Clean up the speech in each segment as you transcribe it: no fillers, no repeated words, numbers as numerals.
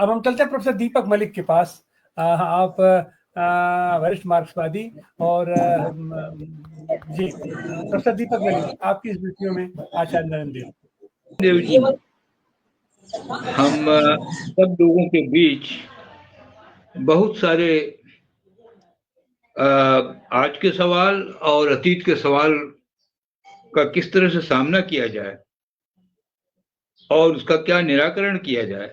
अब हम चलते हैं प्रोफेसर दीपक मलिक के पास। आप वरिष्ठ मार्क्सवादी और जी प्रोफेसर दीपक मलिक, आपकी इस वीडियो में आचार्य नरेंद्र देव जी, हम सब लोगों के बीच बहुत सारे आज के सवाल और अतीत के सवाल का किस तरह से सामना किया जाए और उसका क्या निराकरण किया जाए,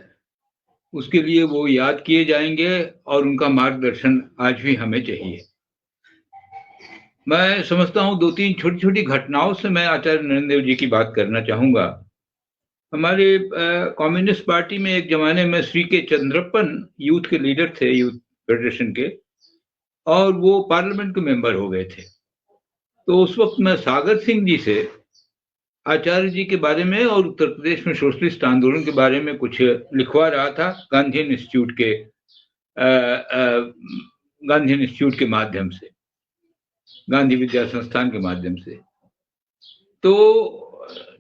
उसके लिए वो याद किए जाएंगे और उनका मार्गदर्शन आज भी हमें चाहिए। मैं समझता हूँ दो तीन छोटी छोटी घटनाओं से मैं आचार्य नरेंद्र देव जी की बात करना चाहूंगा। हमारे कम्युनिस्ट पार्टी में एक जमाने में श्री के चंद्रप्पन यूथ के लीडर थे, यूथ फेडरेशन के, और वो पार्लियामेंट के मेंबर हो गए थे। तो उस वक्त मैं सागर सिंह जी से आचार्य जी के बारे में और उत्तर प्रदेश में सोशलिस्ट आंदोलन के बारे में कुछ लिखवा रहा था गांधी इंस्टीट्यूट के माध्यम से, गांधी विद्या संस्थान के माध्यम से। तो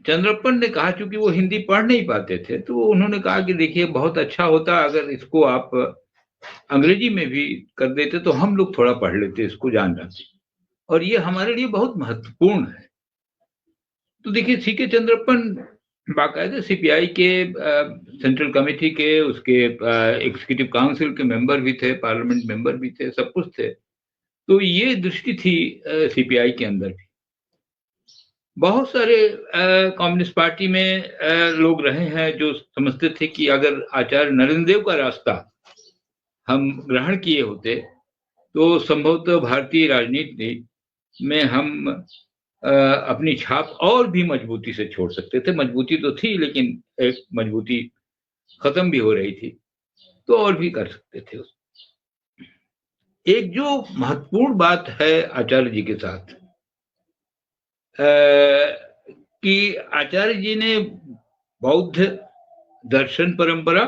चंद्रप्पन ने कहा, चूंकि वो हिंदी पढ़ नहीं पाते थे, तो उन्होंने कहा कि देखिए बहुत अच्छा होता अगर इसको आप अंग्रेजी में भी कर देते तो हम लोग थोड़ा पढ़ लेते, इसको जान जाते, और ये हमारे लिए बहुत महत्वपूर्ण है। तो देखिए सी के चंद्रप्पन बाकायदे सीपीआई के सेंट्रल कमेटी के, उसके एग्जीक्यूटिव काउंसिल के मेंबर भी थे, पार्लियामेंट मेंबर भी थे, सब कुछ थे। तो ये दृष्टि थी सीपीआई के अंदर भी। बहुत सारे कम्युनिस्ट पार्टी में लोग रहे हैं जो समझते थे कि अगर आचार्य नरेंद्र देव का रास्ता हम ग्रहण किए होते तो संभवतः भारतीय राजनीति में हम अपनी छाप और भी मजबूती से छोड़ सकते थे। मजबूती तो थी, लेकिन एक मजबूती खत्म भी हो रही थी, तो और भी कर सकते थे। एक जो महत्वपूर्ण बात है आचार्य जी के साथ, कि आचार्य जी ने बौद्ध दर्शन परंपरा,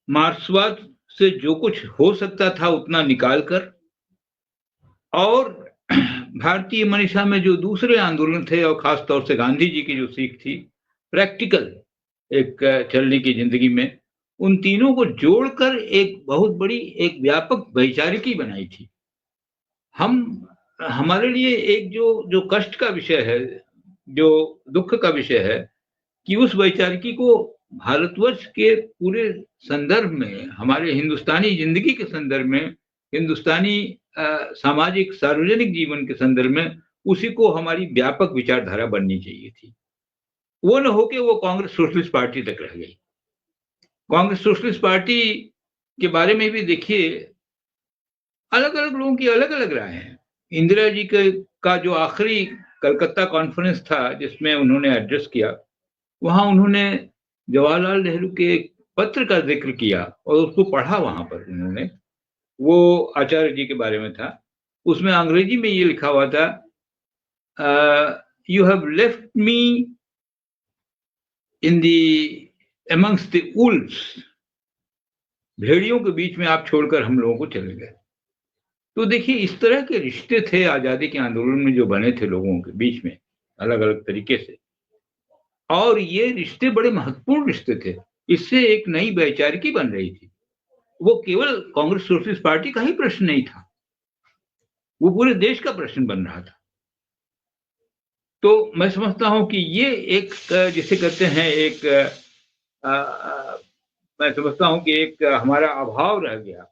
मार्क्सवाद से जो कुछ हो सकता था उतना निकालकर, और भारतीय मनीषा में जो दूसरे आंदोलन थे और खास तौर से गांधी जी की जो सीख थी, प्रैक्टिकल एक चलने की जिंदगी में, उन तीनों को जोड़कर एक बहुत बड़ी एक व्यापक वैचारिकी बनाई थी। हमारे लिए एक जो कष्ट का विषय है, जो दुख का विषय है, कि उस वैचारिकी को भारतवर्ष के पूरे संदर्भ में, हमारे हिंदुस्तानी जिंदगी के संदर्भ में, हिंदुस्तानी सामाजिक सार्वजनिक जीवन के संदर्भ में, उसी को हमारी व्यापक विचारधारा बननी चाहिए थी। वो न हो कि वो कांग्रेस सोशलिस्ट पार्टी तक रह गई। कांग्रेस सोशलिस्ट पार्टी के बारे में भी देखिए, अलग अलग लोगों की अलग अलग राय है। इंदिरा जी का जो आखिरी कलकत्ता कॉन्फ्रेंस था जिसमें उन्होंने एड्रेस किया, वहां उन्होंने जवाहरलाल नेहरू के एक पत्र का जिक्र किया और उसको पढ़ा वहां पर उन्होंने। वो आचार्य जी के बारे में था। उसमें अंग्रेजी में ये लिखा हुआ था, you have left me in the amongst the Wolves, भेड़ियों के बीच में आप छोड़कर हम लोगों को चले गए। तो देखिए इस तरह के रिश्ते थे आजादी के आंदोलन में जो बने थे लोगों के बीच में अलग अलग तरीके से, और ये रिश्ते बड़े महत्वपूर्ण रिश्ते थे। इससे एक नई वैचारिकी बन रही थी। वो केवल कांग्रेस सोशलिस्ट पार्टी का ही प्रश्न नहीं था, वो पूरे देश का प्रश्न बन रहा था। तो मैं समझता हूं कि ये एक जिसे कहते हैं एक मैं समझता हूं कि एक हमारा अभाव रह गया,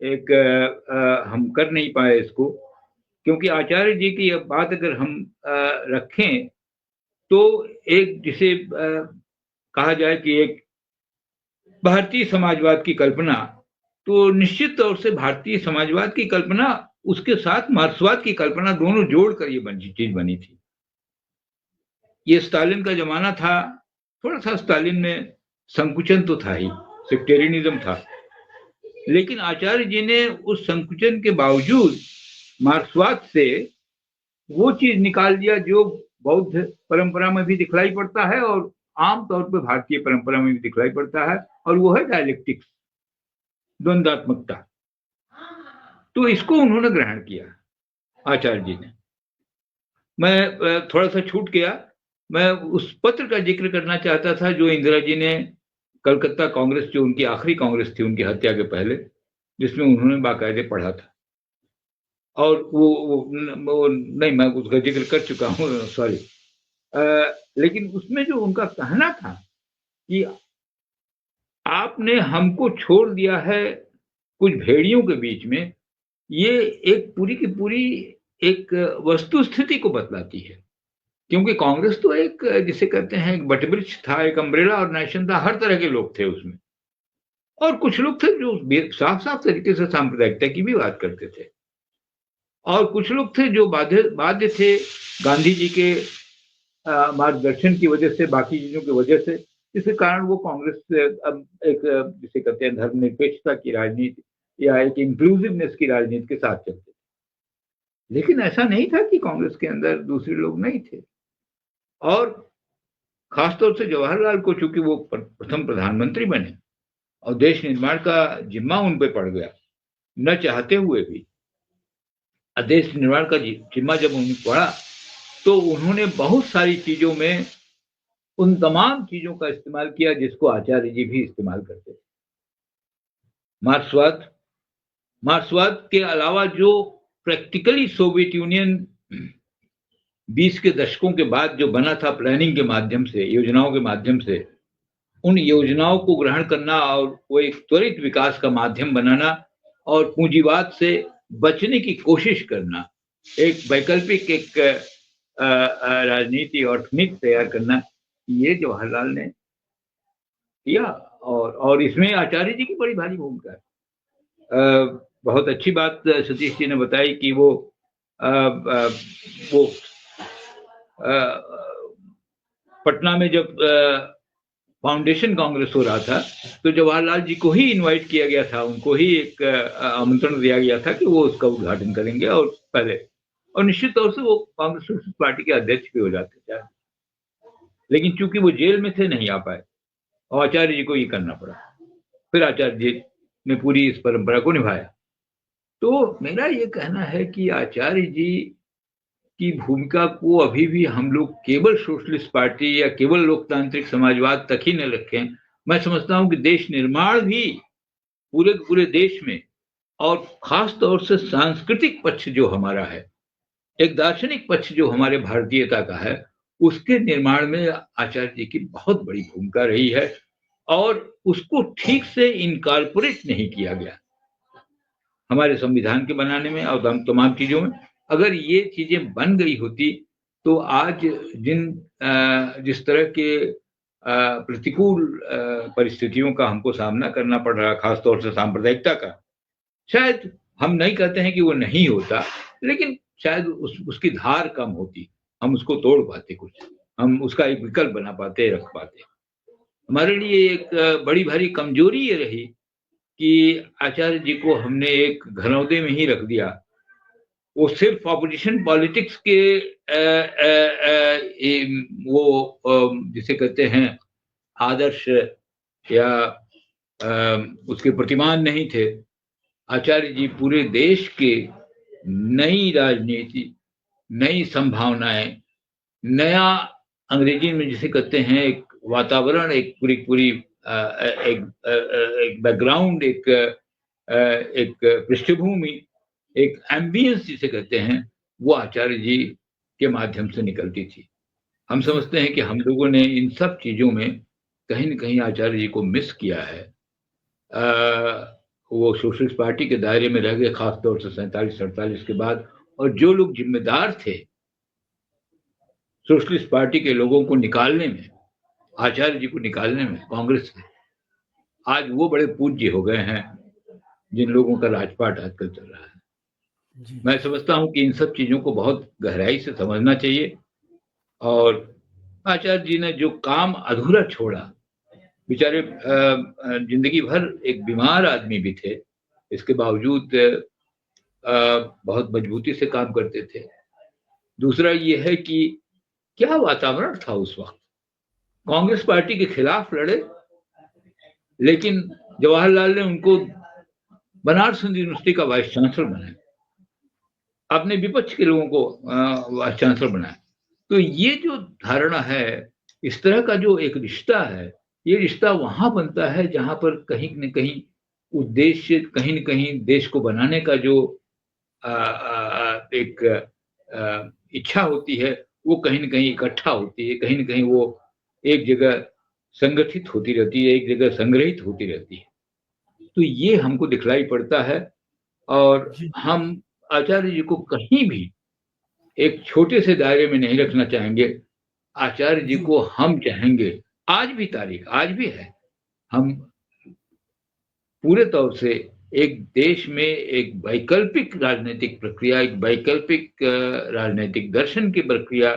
एक हम कर नहीं पाए इसको, क्योंकि आचार्य जी की बात अगर हम रखें तो एक जिसे कहा जाए कि एक भारतीय समाजवाद की कल्पना, तो निश्चित तौर से भारतीय समाजवाद की कल्पना उसके साथ मार्क्सवाद की कल्पना दोनों जोड़कर ये चीज बनी थी। ये स्टालिन का जमाना था, थोड़ा सा स्टालिन में संकुचन तो था ही, सेक्टेरियनिज्म था, लेकिन आचार्य जी ने उस संकुचन के बावजूद मार्क्सवाद से वो चीज निकाल दिया जो बौद्ध परंपरा में भी दिखलाई पड़ता है और आमतौर पर भारतीय परंपरा में भी दिखलाई पड़ता है, और वो है डायलेक्टिक्स, द्वंद्वात्मकता। तो इसको उन्होंने ग्रहण किया आचार्य जी ने। मैं थोड़ा सा छूट गया, मैं उस पत्र का जिक्र करना चाहता था जो इंदिरा जी ने कलकत्ता कांग्रेस जो उनकी आखिरी कांग्रेस थी उनकी हत्या के पहले, जिसमें उन्होंने बाकायदे पढ़ा था। और वो नहीं, मैं उसका जिक्र कर चुका हूँ, सॉरी। लेकिन उसमें जो उनका कहना था कि आपने हमको छोड़ दिया है कुछ भेड़ियों के बीच में, ये एक पूरी की पूरी एक वस्तु स्थिति को बतलाती है। क्योंकि कांग्रेस तो एक, जिसे कहते हैं, एक वटवृक्ष था, एक अम्ब्रेला ऑर्गेनाइजेशन था, हर तरह के लोग थे उसमें। और कुछ लोग थे जो साफ साफ तरीके से सांप्रदायिकता की भी बात करते थे, और कुछ लोग थे जो बाध्य थे गांधी जी के मार्गदर्शन की वजह से, बाकी चीजों की वजह से, जिसके कारण वो कांग्रेस से अब एक, जिसे कहते हैं, धर्मनिरपेक्षता की राजनीति या एक इंक्लूसिवनेस की राजनीति के साथ चलते थे। लेकिन ऐसा नहीं था कि कांग्रेस के अंदर दूसरे लोग नहीं थे। और खासतौर से जवाहरलाल को, चूंकि वो प्रथम प्रधानमंत्री बने और देश निर्माण का जिम्मा उन पे पड़ गया, न चाहते हुए भी देश निर्माण का जिम्मा जब उन्हें पड़ा, तो उन्होंने बहुत सारी चीजों में उन तमाम चीजों का इस्तेमाल किया जिसको आचार्य जी भी इस्तेमाल करते थे। मार्क्सवाद के अलावा जो प्रैक्टिकली सोवियत यूनियन 20 के दशकों के बाद जो बना था, प्लानिंग के माध्यम से, योजनाओं के माध्यम से, उन योजनाओं को ग्रहण करना और वो एक त्वरित विकास का माध्यम बनाना और पूंजीवाद से बचने की कोशिश करना, एक वैकल्पिक एक राजनीति और अर्थनीति तैयार करना, ये जवाहरलाल ने किया। और इसमें आचार्य जी की बड़ी भारी भूमिका है। बहुत अच्छी बात सतीश जी ने बताई कि वो पटना में जब फाउंडेशन कांग्रेस हो रहा था, तो जवाहरलाल जी को ही इनवाइट किया गया था, उनको ही एक आमंत्रण दिया गया था कि वो उसका उद्घाटन करेंगे। और निश्चित तौर से वो कांग्रेस सोशलिस्ट पार्टी के अध्यक्ष भी हो जाते थे, लेकिन चूंकि वो जेल में थे, नहीं आ पाए और आचार्य जी को ये करना पड़ा। फिर आचार्य जी ने पूरी इस परंपरा को निभाया। तो मेरा ये कहना है कि आचार्य जी की भूमिका को अभी भी हम लोग केवल सोशलिस्ट पार्टी या केवल लोकतांत्रिक समाजवाद तक ही न रखें। मैं समझता हूं कि देश निर्माण भी पूरे देश में, और खास तौर से सांस्कृतिक पक्ष जो हमारा है, एक दार्शनिक पक्ष जो हमारे भारतीयता का है, उसके निर्माण में आचार्य जी की बहुत बड़ी भूमिका रही है और उसको ठीक से इनकॉर्पोरेट नहीं किया गया हमारे संविधान के बनाने में और तमाम चीजों में। अगर ये चीजें बन गई होती तो आज जिस तरह के प्रतिकूल परिस्थितियों का हमको सामना करना पड़ रहा, खासतौर से सांप्रदायिकता का, शायद हम नहीं कहते हैं कि वो नहीं होता, लेकिन शायद उसकी धार कम होती, हम उसको तोड़ पाते, कुछ हम उसका एक विकल्प बना पाते, रख पाते। हमारे लिए एक बड़ी भारी कमजोरी ये रही कि आचार्य जी को हमने एक घरौंदे में ही रख दिया। वो सिर्फ ऑपोजिशन पॉलिटिक्स के वो जिसे कहते हैं आदर्श या उसके प्रतिमान नहीं थे। आचार्य जी पूरे देश के नई राजनीति, नई संभावनाएं, नया अंग्रेजी में जिसे कहते हैं एक वातावरण, एक पूरी एक बैकग्राउंड, एक पृष्ठभूमि, एक एम्बियंस जिसे कहते हैं, वो आचार्य जी के माध्यम से निकलती थी। हम समझते हैं कि हम लोगों ने इन सब चीजों में कहीं न कहीं आचार्य जी को मिस किया है। वो सोशलिस्ट पार्टी के दायरे में रह गए, खासतौर से 47-48 के बाद, और जो लोग जिम्मेदार थे सोशलिस्ट पार्टी के लोगों को निकालने में, आचार्य जी को निकालने में कांग्रेस में, आज वो बड़े पूज्य हो गए हैं जिन लोगों का राजपाट आजकल चल रहा है। मैं समझता हूं कि इन सब चीजों को बहुत गहराई से समझना चाहिए। और आचार्य जी ने जो काम अधूरा छोड़ा, बेचारे जिंदगी भर एक बीमार आदमी भी थे, इसके बावजूद बहुत मजबूती से काम करते थे। दूसरा ये है कि क्या वातावरण था उस वक्त, कांग्रेस पार्टी के खिलाफ लड़े, लेकिन जवाहरलाल ने उनको बनारस हिंदू यूनिवर्सिटी का वाइस चांसलर बनाया, अपने विपक्ष के लोगों को वाइस चांसलर बनाया। तो ये जो धारणा है, इस तरह का जो एक रिश्ता है, ये रिश्ता वहां बनता है जहां पर कहीं न कहीं उद्देश्य, कहीं न कहीं देश को बनाने का जो एक इच्छा होती है, वो कहीं न कहीं इकट्ठा होती है, कहीं न कहीं वो एक जगह संगठित होती रहती है, एक जगह संग्रहित होती रहती है। तो ये हमको दिखलाई पड़ता है और जी, हम आचार्य जी को कहीं भी एक छोटे से दायरे में नहीं रखना चाहेंगे। आचार्य जी जी, को हम चाहेंगे, आज भी तारीख आज भी है, हम पूरे तौर से एक देश में एक वैकल्पिक राजनीतिक प्रक्रिया, एक वैकल्पिक राजनीतिक दर्शन की प्रक्रिया,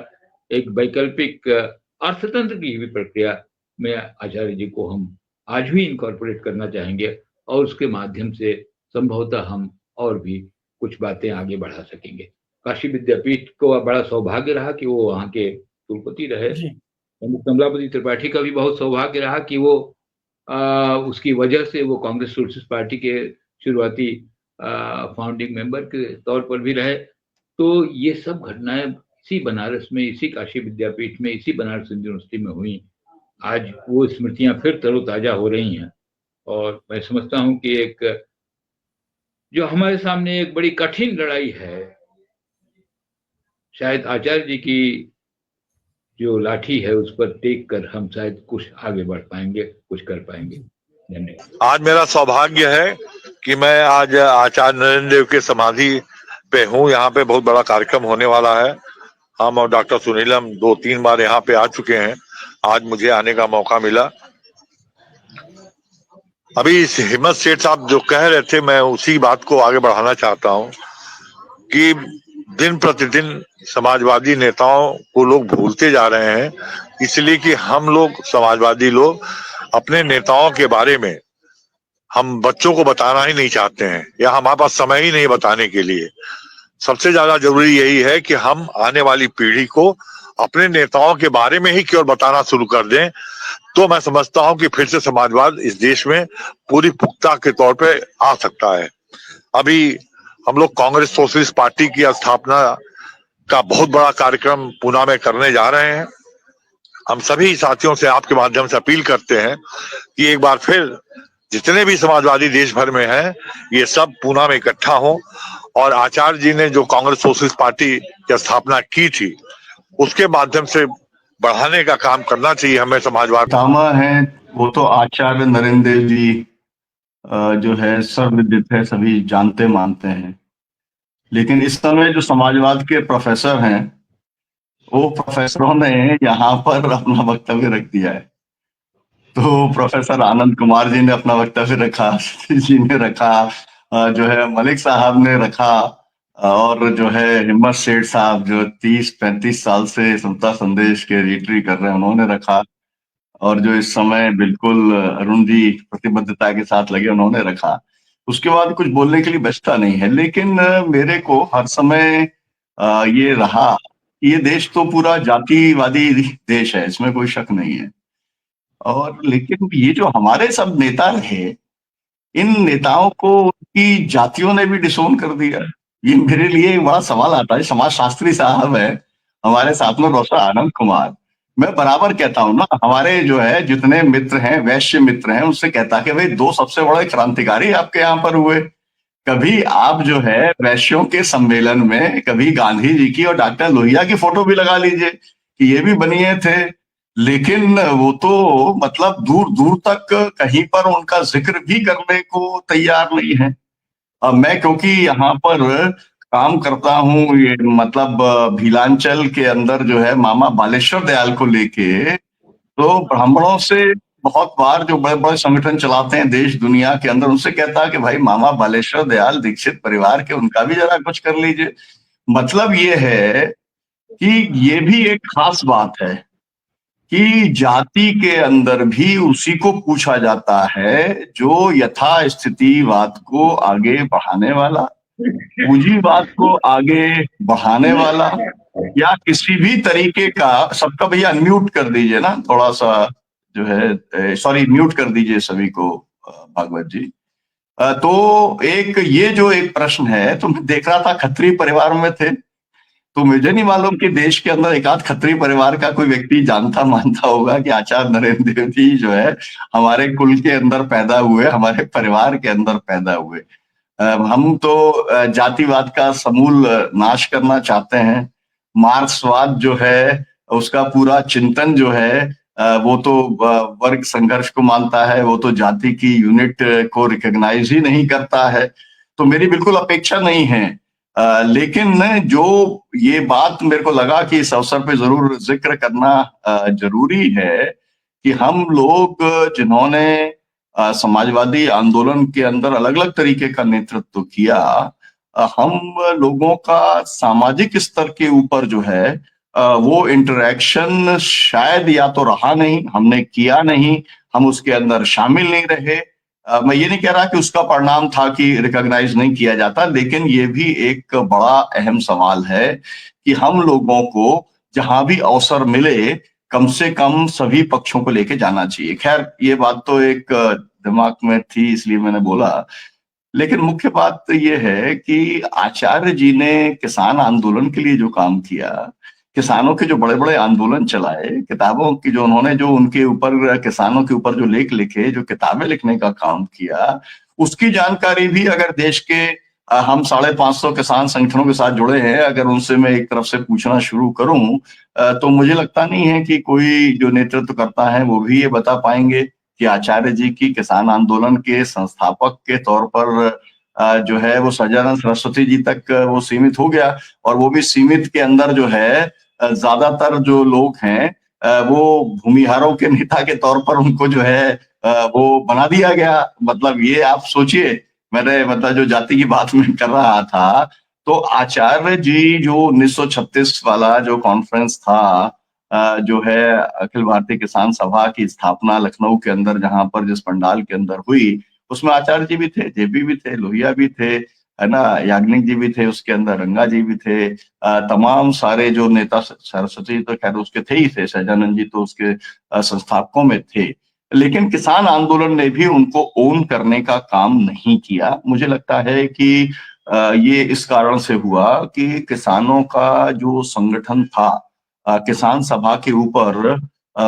एक वैकल्पिक अर्थतंत्र की भी प्रक्रिया में आचार्य जी को हम आज भी इनकॉर्पोरेट करना चाहेंगे और उसके माध्यम से संभवतः हम और भी कुछ बातें आगे बढ़ा सकेंगे। काशी विद्यापीठ को बड़ा सौभाग्य रहा कि वो वहाँ के कुलपति रहे। जी, पंडित कमलापति त्रिपाठी का भी बहुत सौभाग्य रहा कि वो उसकी वजह से वो कांग्रेस सोशलिस्ट पार्टी के शुरुआती फाउंडिंग मेंबर के तौर पर भी रहे। तो ये सब घटनाएं इसी बनारस में, इसी काशी विद्यापीठ में, इसी बनारस यूनिवर्सिटी में हुई। आज वो स्मृतियां फिर तरोताजा हो रही हैं और मैं समझता हूँ कि एक जो हमारे सामने एक बड़ी कठिन लड़ाई है, शायद आचार्य जी की जो लाठी है उस पर टेक कर हम शायद कुछ आगे बढ़ पाएंगे, कुछ कर पाएंगे। जी, धन्यवाद। आज मेरा सौभाग्य है कि मैं आज आचार्य नरेंद्र देव के समाधि पे हूँ। यहाँ पे बहुत बड़ा कार्यक्रम होने वाला है। हम और डॉक्टर सुनीलम 2-3 बार यहाँ पे आ चुके हैं। आज मुझे आने का मौका मिला। अभी हिम्मत सेठ साहब जो कह रहे थे, मैं उसी बात को आगे बढ़ाना चाहता हूँ कि दिन प्रतिदिन समाजवादी नेताओं को लोग भूलते जा रहे हैं, इसलिए कि हम लोग समाजवादी लोग अपने नेताओं के बारे में हम बच्चों को बताना ही नहीं चाहते हैं या हमारे पास समय ही नहीं बताने के लिए। सबसे ज्यादा जरूरी यही है कि हम आने वाली पीढ़ी को अपने नेताओं के बारे में ही केवल बताना शुरू कर दें, तो मैं समझता हूं कि फिर से समाजवाद इस देश में पूरी पुख्ता के तौर पे आ सकता है। अभी हम लोग कांग्रेस सोशलिस्ट पार्टी की स्थापना का बहुत बड़ा कार्यक्रम पूना में करने जा रहे हैं। हम सभी साथियों से आपके माध्यम से अपील करते हैं कि एक बार फिर जितने भी समाजवादी देश भर में हैं, ये सब पूना में इकट्ठा हों और आचार्य जी ने जो कांग्रेस सोशलिस्ट पार्टी की स्थापना की थी, उसके माध्यम से बढ़ाने का काम करना चाहिए हमें समाजवाद। पितामह है वो तो आचार्य नरेंद्र देव जी जो है सर्वविदित है, सभी जानते मानते हैं। लेकिन इस समय जो समाजवाद के प्रोफेसर हैं, वो प्रोफेसरों ने यहाँ पर अपना वक्तव्य रख दिया है। तो प्रोफेसर आनंद कुमार जी ने अपना वक्तव्य रखा, सतीश जी ने रखा, जो है मलिक साहब ने रखा, और जो है हिम्मत सेठ साहब जो 30-35 साल से समता संदेश के एडिटरी कर रहे हैं, उन्होंने रखा, और जो इस समय बिल्कुल अरुण जी प्रतिबद्धता के साथ लगे, उन्होंने रखा। उसके बाद कुछ बोलने के लिए बचता नहीं है। लेकिन मेरे को हर समय ये रहा, ये देश तो पूरा जातिवादी देश है, इसमें कोई शक नहीं है। और लेकिन ये जो हमारे सब नेता रहे, इन नेताओं को उनकी जातियों ने भी डिसोन कर दिया। ये मेरे लिए एक बड़ा सवाल आता है। समाज शास्त्री साहब है हमारे साथ में, प्रोफेसर आनंद कुमार। मैं बराबर कहता हूँ ना, हमारे जो है जितने मित्र हैं, वैश्य मित्र हैं, उनसे कहता कि भाई 2 सबसे बड़े क्रांतिकारी आपके यहाँ पर हुए। कभी आप जो है वैश्यों के सम्मेलन में कभी गांधी जी की और डॉक्टर लोहिया की फोटो भी लगा लीजिए कि ये भी बनिए थे। लेकिन वो तो मतलब दूर दूर तक कहीं पर उनका जिक्र भी करने को तैयार नहीं है। अब मैं क्योंकि यहाँ पर काम करता हूँ, ये मतलब भीलांचल के अंदर जो है मामा बालेश्वर दयाल को लेके, तो ब्राह्मणों से बहुत बार जो बड़े बड़े संगठन चलाते हैं देश दुनिया के अंदर, उनसे कहता है कि भाई मामा बालेश्वर दयाल दीक्षित परिवार के, उनका भी जरा कुछ कर लीजिए। मतलब ये है कि ये भी एक खास बात है कि जाति के अंदर भी उसी को पूछा जाता है जो यथास्थितिवाद को आगे बढ़ाने वाला, पूंजीवाद को आगे बढ़ाने वाला, या किसी भी तरीके का। सबका भैया अनम्यूट कर दीजिए ना थोड़ा सा, जो है सॉरी म्यूट कर दीजिए सभी को, भागवत जी। तो एक ये जो एक प्रश्न है, तो मैं देख रहा था खत्री परिवार में थे, तो मुझे नहीं मालूम कि देश के अंदर एक आध खत्री परिवार का कोई व्यक्ति जानता मानता होगा कि आचार्य नरेंद्र देव जी जो है हमारे कुल के अंदर पैदा हुए, हमारे परिवार के अंदर पैदा हुए। हम तो जातिवाद का समूल नाश करना चाहते हैं। मार्क्सवाद जो है उसका पूरा चिंतन जो है वो तो वर्ग संघर्ष को मानता है, वो तो जाति की यूनिट को रिकॉग्नाइज ही नहीं करता है। तो मेरी बिल्कुल अपेक्षा नहीं है, लेकिन जो ये बात मेरे को लगा कि इस अवसर पे जरूर जिक्र करना जरूरी है कि हम लोग जिन्होंने समाजवादी आंदोलन के अंदर अलग अलग तरीके का नेतृत्व किया, हम लोगों का सामाजिक स्तर के ऊपर जो है वो इंटरेक्शन शायद या तो रहा नहीं, हमने किया नहीं, हम उसके अंदर शामिल नहीं रहे। मैं ये नहीं कह रहा कि उसका परिणाम था कि रिकॉग्नाइज नहीं किया जाता, लेकिन ये भी एक बड़ा अहम सवाल है कि हम लोगों को जहां भी अवसर मिले कम से कम सभी पक्षों को लेके जाना चाहिए। खैर ये बात तो एक दिमाग में थी इसलिए मैंने बोला, लेकिन मुख्य बात तो ये है कि आचार्य जी ने किसान आंदोलन के लिए जो काम किया, किसानों के जो बड़े बड़े आंदोलन चलाए, किताबों की जो उन्होंने जो उनके ऊपर किसानों के ऊपर जो लेख लिखे, जो किताबें लिखने का काम किया, उसकी जानकारी भी अगर देश के हम 550 किसान संगठनों के साथ जुड़े हैं, अगर उनसे मैं एक तरफ से पूछना शुरू करूं तो मुझे लगता नहीं है कि कोई जो नेतृत्व करता है वो भी ये बता पाएंगे कि आचार्य जी की किसान आंदोलन के संस्थापक के तौर पर जो है वो सज्जानंद सरस्वती जी तक वो सीमित हो गया, और वो भी सीमित के अंदर जो है ज्यादातर जो लोग हैं वो भूमिहारों के नेता के तौर पर उनको जो है वो बना दिया गया। मतलब ये आप सोचिए, मैंने मतलब जो जाति की बात मैं कर रहा था, तो आचार्य जी जो 1936 वाला जो कॉन्फ्रेंस था जो है अखिल भारतीय किसान सभा की स्थापना लखनऊ के अंदर जहां पर जिस पंडाल के अंदर हुई, उसमें आचार्य जी भी थे, जेपी भी थे, लोहिया भी थे, है ना, याग्निक जी भी थे, उसके अंदर रंगा जी भी थे, तमाम सारे जो नेता, सरस्वती तो खैर उसके थे ही थे, सहजानंद जी तो उसके संस्थापकों में थे, लेकिन किसान आंदोलन ने भी उनको ओन करने का काम नहीं किया। मुझे लगता है कि ये इस कारण से हुआ कि किसानों का जो संगठन था, किसान सभा के ऊपर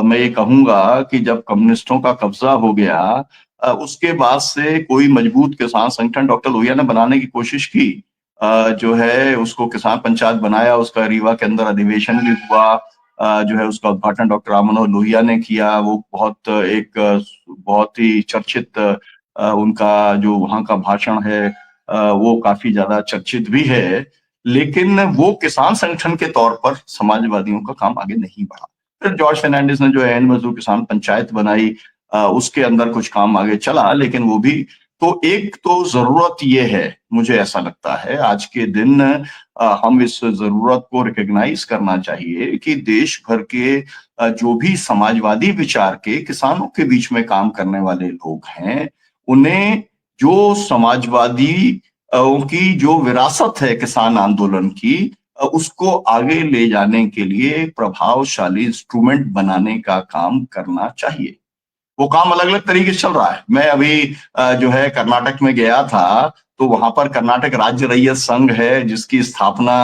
मैं ये कहूंगा कि जब कम्युनिस्टों का कब्जा हो गया, उसके बाद से कोई मजबूत किसान संगठन डॉक्टर लोहिया ने बनाने की कोशिश की, जो है उसको किसान पंचायत बनाया, उसका रीवा के अंदर अधिवेशन भी हुआ, जो है उसका उद्घाटन डॉक्टर राम मनोहर लोहिया ने किया। वो बहुत ही चर्चित उनका जो वहां का भाषण है वो काफी ज्यादा चर्चित भी है, लेकिन वो किसान संगठन के तौर पर समाजवादियों का काम आगे नहीं बढ़ा। फिर जॉर्ज फर्नांडिस ने जो एन मजदूर किसान पंचायत बनाई, उसके अंदर कुछ काम आगे चला, लेकिन वो भी तो एक तो जरूरत ये है, मुझे ऐसा लगता है आज के दिन हम इस जरूरत को रिकॉग्नाइज करना चाहिए कि देश भर के जो भी समाजवादी विचार के किसानों के बीच में काम करने वाले लोग हैं, उन्हें जो समाजवादी की जो विरासत है किसान आंदोलन की, उसको आगे ले जाने के लिए प्रभावशाली इंस्ट्रूमेंट बनाने का काम करना चाहिए। वो काम अलग अलग तरीके से चल रहा है। मैं अभी जो है कर्नाटक में गया था, तो वहां पर कर्नाटक राज्य रैयत संघ है, जिसकी स्थापना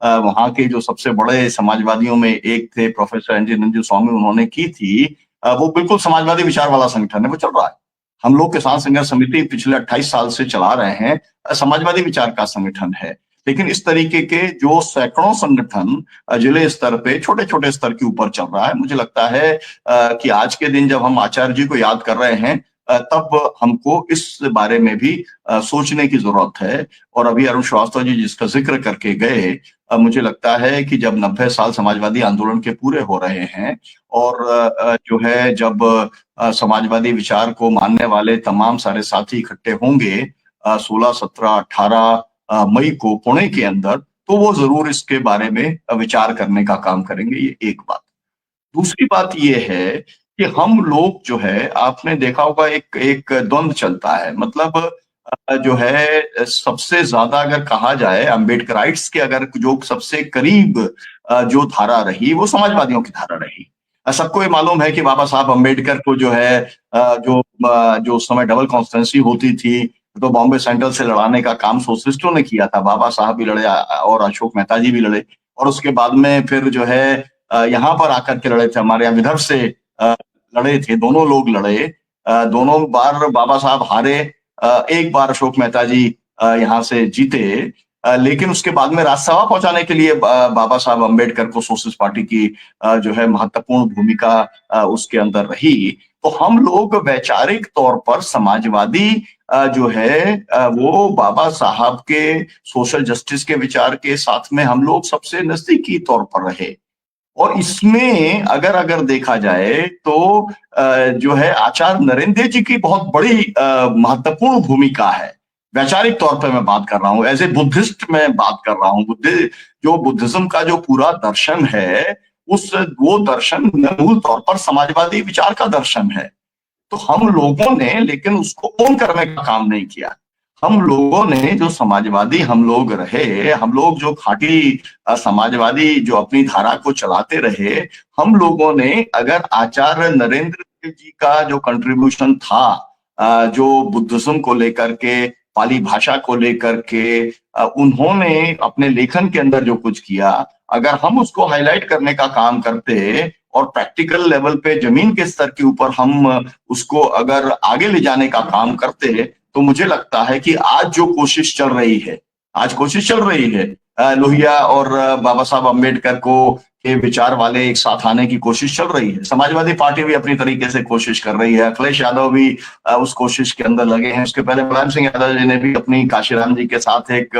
वहां के जो सबसे बड़े समाजवादियों में एक थे प्रोफेसर एन जी नंजू स्वामी, उन्होंने की थी। वो बिल्कुल समाजवादी विचार वाला संगठन है, वो चल रहा है। हम लोग किसान संघर्ष समिति पिछले 28 साल से चला रहे हैं, समाजवादी विचार का संगठन है। लेकिन इस तरीके के जो सैकड़ों संगठन जिले स्तर पे, छोटे छोटे स्तर के ऊपर चल रहा है, मुझे लगता है कि आज के दिन जब हम आचार्य जी को याद कर रहे हैं, तब हमको इस बारे में भी सोचने की जरूरत है। और अभी अरुण श्रीवास्तव जी जिसका जिक्र करके गए, मुझे लगता है कि जब 90 साल समाजवादी आंदोलन के पूरे हो रहे हैं, और जो है जब समाजवादी विचार को मानने वाले तमाम सारे साथी इकट्ठे होंगे 16, 17, 18 मई को पुणे के अंदर, तो वो जरूर इसके बारे में विचार करने का काम करेंगे। ये एक बात। दूसरी बात ये है कि हम लोग जो है, आपने देखा होगा एक द्वंद्व चलता है, मतलब जो है सबसे ज्यादा अगर कहा जाए अम्बेडकराइट्स के, अगर जो सबसे करीब जो धारा रही वो समाजवादियों की धारा रही। सबको ये मालूम है कि बाबा साहब अम्बेडकर को जो है जो उस समय डबल कॉन्स्टिट्यूंसी होती थी, तो बॉम्बे सेंट्रल से लड़ाने का काम सोशलिस्टों ने किया था। बाबा साहब भी लड़े और अशोक मेहता जी भी लड़े, और उसके बाद में फिर जो है यहाँ पर आकर के लड़े थे, हमारे यहाँ विदर्भ से लड़े थे, दोनों लोग लड़े, दोनों बार बाबा साहब हारे, एक बार अशोक मेहता जी यहाँ से जीते, लेकिन उसके बाद में राज्यसभा पहुंचाने के लिए बाबा साहब अम्बेडकर को सोशलिस्ट पार्टी की जो है महत्वपूर्ण भूमिका उसके अंदर रही। तो हम लोग वैचारिक तौर पर समाजवादी जो है वो बाबा साहब के सोशल जस्टिस के विचार के साथ में हम लोग सबसे नजदीकी तौर पर रहे। और इसमें अगर देखा जाए तो जो है आचार्य नरेंद्र जी की बहुत बड़ी महत्वपूर्ण भूमिका है। वैचारिक तौर पे मैं बात कर रहा हूँ, एज ए बुद्धिस्ट मैं बात कर रहा हूँ। जो बुद्धिज्म का जो पूरा दर्शन है वो दर्शन मूल तौर पर समाजवादी विचार का दर्शन है। तो हम लोगों ने लेकिन उसको ओन करने का काम नहीं किया। हम लोगों ने जो समाजवादी हम लोग रहे, हम लोग जो खाटी समाजवादी जो अपनी धारा को चलाते रहे, हम लोगों ने अगर आचार्य नरेंद्र जी का जो कंट्रीब्यूशन था जो बुद्धिज्म को लेकर के, पाली भाषा को लेकर के उन्होंने अपने लेखन के अंदर जो कुछ किया, अगर हम उसको हाईलाइट करने का काम करते और प्रैक्टिकल लेवल पे जमीन के स्तर के ऊपर हम उसको अगर आगे ले जाने का काम करते, तो मुझे लगता है कि आज जो कोशिश चल रही है लोहिया और बाबा साहब अम्बेडकर को के विचार वाले एक साथ आने की कोशिश चल रही है। समाजवादी पार्टी भी अपनी तरीके से कोशिश कर रही है, अखिलेश यादव भी उस कोशिश के अंदर लगे हैं। उसके पहले मुलायम सिंह यादव जी ने भी अपनी काशीराम जी के साथ एक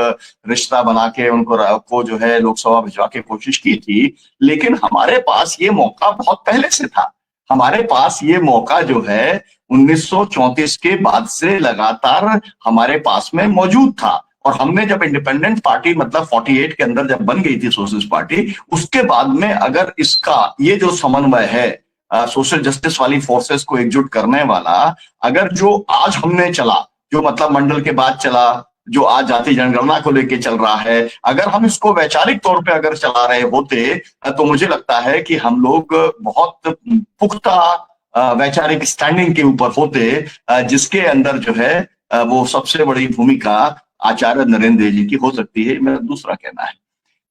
रिश्ता बना के उनको जो है लोकसभा भिजवा के कोशिश की थी। लेकिन हमारे पास ये मौका बहुत पहले से था। हमारे पास ये मौका जो है 1934 के बाद से लगातार हमारे पास में मौजूद था। और हमने जब इंडिपेंडेंट पार्टी मतलब 48 के अंदर जब बन गई थी सोशलिस्ट पार्टी, उसके बाद में अगर इसका ये जो समन्वय है सोशल जस्टिस वाली फोर्सेस को एकजुट करने वाला, अगर जो आज हमने चला, जो मतलब मंडल के बाद चला, जो आज जाति जनगणना को लेके चल रहा है, अगर हम इसको वैचारिक तौर पे अगर चला रहे होते तो मुझे लगता है कि हम लोग बहुत पुख्ता वैचारिक स्टैंडिंग के ऊपर होते, जिसके अंदर जो है वो सबसे बड़ी भूमिका आचार्य नरेंद्र जी की हो सकती है। मेरा दूसरा कहना है।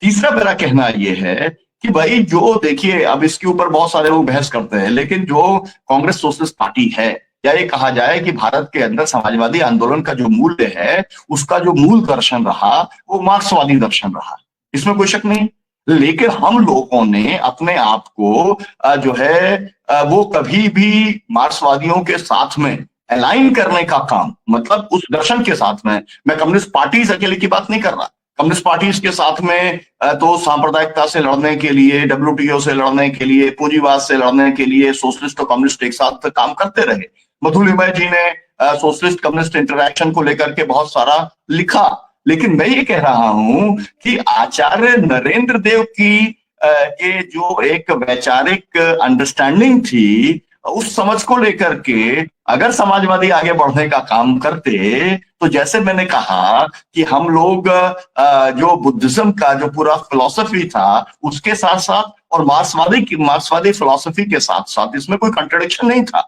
तीसरा मेरा कहना यह है कि भाई जो देखिए, अब इसके ऊपर बहुत सारे लोग बहस करते हैं, लेकिन जो कांग्रेस सोशलिस्ट पार्टी है, या ये कहा जाए कि भारत के अंदर समाजवादी आंदोलन का जो मूल्य है, उसका जो मूल दर्शन रहा वो मार्क्सवादी दर्शन रहा, इसमें कोई शक नहीं। लेकिन हम लोगों ने अपने आप को जो है वो कभी भी मार्क्सवादियों के साथ में अलाइन करने का काम, मतलब उस दर्शन के साथ में, मैं कम्युनिस्ट पार्टीज अकेले की बात नहीं कर रहा, कम्युनिस्ट पार्टीज के साथ में तो सांप्रदायिकता से लड़ने के लिए, WTO से लड़ने के लिए, पूंजीवाद से लड़ने के लिए सोशलिस्ट और कम्युनिस्ट एक साथ काम करते रहे। मधुलिमय जी ने सोशलिस्ट कम्युनिस्ट इंटरैक्शन को लेकर के बहुत सारा लिखा। लेकिन मैं ये कह रहा हूं कि आचार्य नरेंद्र देव की के जो एक वैचारिक अंडरस्टैंडिंग थी, उस समझ को लेकर के अगर समाजवादी आगे बढ़ने का काम करते, तो जैसे मैंने कहा कि हम लोग जो बुद्धिज्म का जो पूरा फिलॉसफी था उसके साथ साथ और मार्क्सवादी फिलॉसफी के साथ साथ इसमें कोई कंट्रडिक्शन नहीं था।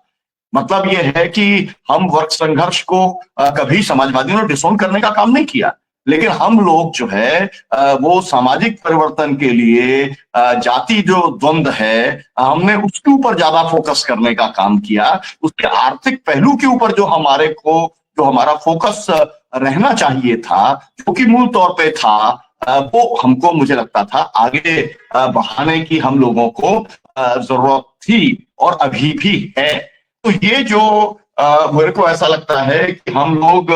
मतलब ये है कि हम वर्ग संघर्ष को कभी समाजवादियों ने डिसोन करने का काम नहीं किया, लेकिन हम लोग जो है वो सामाजिक परिवर्तन के लिए जाति जो द्वंद्व है, हमने उसके ऊपर ज्यादा फोकस करने का काम किया। उसके आर्थिक पहलू के ऊपर जो हमारा फोकस रहना चाहिए था, जो कि मूल तौर पे था, वो हमको मुझे लगता था आगे बढ़ाने की हम लोगों को जरूरत थी और अभी भी है। तो ये जो मेरे को ऐसा लगता है कि हम लोग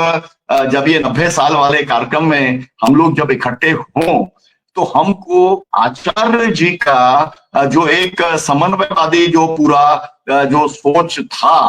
जब ये 90 साल वाले कार्यक्रम में हम लोग जब इकट्ठे हों, तो हमको आचार्य जी का जो एक समन्वयवादी जो पूरा जो सोच था,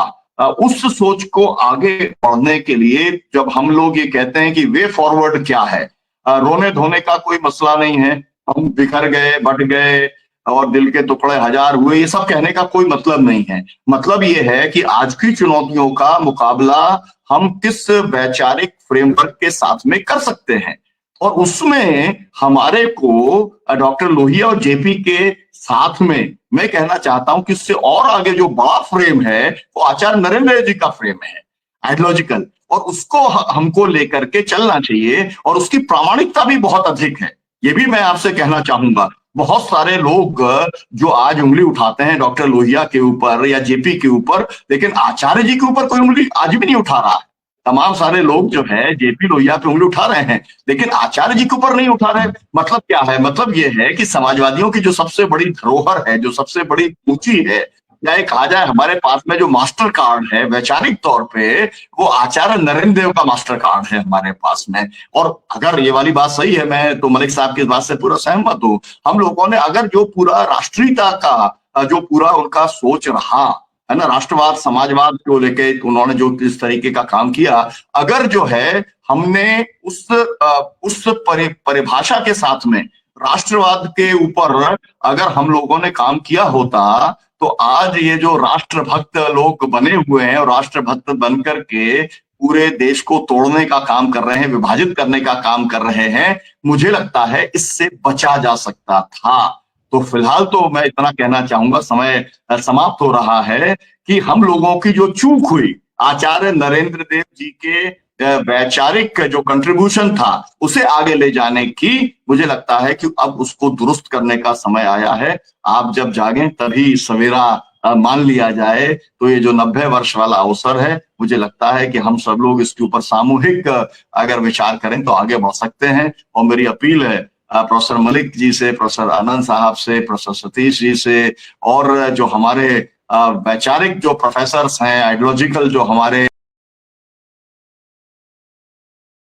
उस सोच को आगे बढ़ने के लिए जब हम लोग ये कहते हैं कि वे फॉरवर्ड क्या है, रोने धोने का कोई मसला नहीं है, हम बिखर गए, बट गए और दिल के टुकड़े हजार हुए, ये सब कहने का कोई मतलब नहीं है। मतलब ये है कि आज की चुनौतियों का मुकाबला हम किस वैचारिक फ्रेमवर्क के साथ में कर सकते हैं, और उसमें हमारे को डॉक्टर लोहिया और जेपी के साथ में मैं कहना चाहता हूं कि इससे और आगे जो बड़ा फ्रेम है वो आचार्य नरेंद्र जी का फ्रेम है, आइडियोलॉजिकल, और उसको हमको लेकर के चलना चाहिए, और उसकी प्रामाणिकता भी बहुत अधिक है। ये भी मैं आपसे कहना चाहूंगा। बहुत सारे लोग जो आज उंगली उठाते हैं डॉक्टर लोहिया के ऊपर या जेपी के ऊपर, लेकिन आचार्य जी के ऊपर कोई उंगली आज भी नहीं उठा रहा है। तमाम सारे लोग जो है जेपी लोहिया पे उंगली उठा रहे हैं, लेकिन आचार्य जी के ऊपर नहीं उठा रहे। मतलब क्या है? मतलब ये है कि समाजवादियों की जो सबसे बड़ी धरोहर है, जो सबसे बड़ी पूंजी है, या एक कहा जाए हमारे पास में जो मास्टर कार्ड है वैचारिक तौर पे, वो आचार्य नरेंद्र देव का मास्टर कार्ड है हमारे पास में। और अगर ये वाली बात सही है, मैं तो मलिक साहब की इस बात से पूरा सहमत हूँ। हम लोगों ने अगर जो पूरा राष्ट्रीयता का जो पूरा उनका सोच रहा है ना, राष्ट्रवाद समाजवाद को लेके उन्होंने जो इस तरीके का काम किया, अगर जो है हमने उस परिभाषा के साथ में राष्ट्रवाद के ऊपर अगर हम लोगों ने काम किया होता, तो आज ये जो राष्ट्रभक्त लोग बने हुए हैं और राष्ट्रभक्त बनकर के पूरे देश को तोड़ने का काम कर रहे हैं, विभाजित करने का काम कर रहे हैं, मुझे लगता है इससे बचा जा सकता था। तो फिलहाल तो मैं इतना कहना चाहूंगा, समय समाप्त हो रहा है, कि हम लोगों की जो चूक हुई आचार्य नरेंद्र देव जी के वैचारिक जो कंट्रीब्यूशन था उसे आगे ले जाने की, मुझे लगता है कि अब उसको दुरुस्त करने का समय आया है। आप जब जागें तभी सवेरा मान लिया जाए। तो ये जो 90 वर्ष वाला अवसर है, मुझे लगता है कि हम सब लोग इसके ऊपर सामूहिक अगर विचार करें तो आगे बढ़ सकते हैं। और मेरी अपील है प्रोफेसर मलिक जी से, प्रोफेसर आनंद साहब से, प्रोफेसर सतीश जी से, और जो हमारे वैचारिक जो प्रोफेसर हैं, आइडियोलॉजिकल जो हमारे